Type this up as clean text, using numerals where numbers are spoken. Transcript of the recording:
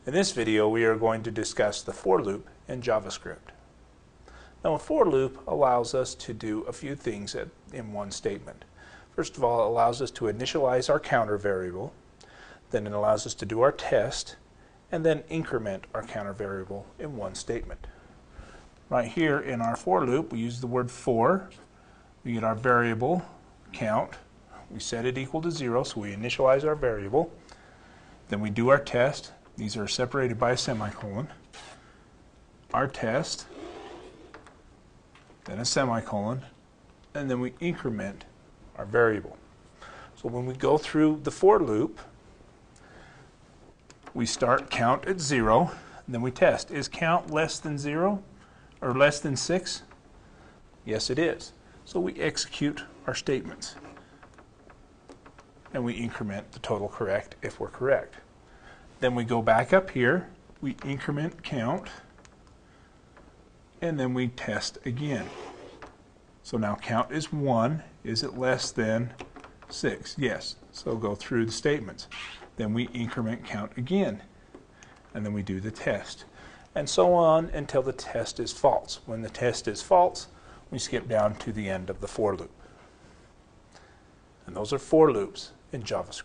In this video, we are going to discuss the for loop in JavaScript. Now, a for loop allows us to do a few things in one statement. First of all, it allows us to initialize our counter variable. Then it allows us to do our test, and then increment our counter variable in one statement. Right here in our for loop, we use the word for. We get our variable count. We set it equal to 0, so we initialize our variable. Then we do our test. These are separated by a semicolon. Our test, then a semicolon, and then we increment our variable. So when we go through the for loop, we start count at 0, and then we test. Is count less than 0 or less than 6? Yes, it is. So we execute our statements, and we increment the total correct if we're correct. Then we go back up here, we increment count, and then we test again. So now count is 1. Is it less than 6? Yes. So go through the statements. Then we increment count again, and then we do the test. And so on until the test is false. When the test is false, we skip down to the end of the for loop. And those are for loops in JavaScript.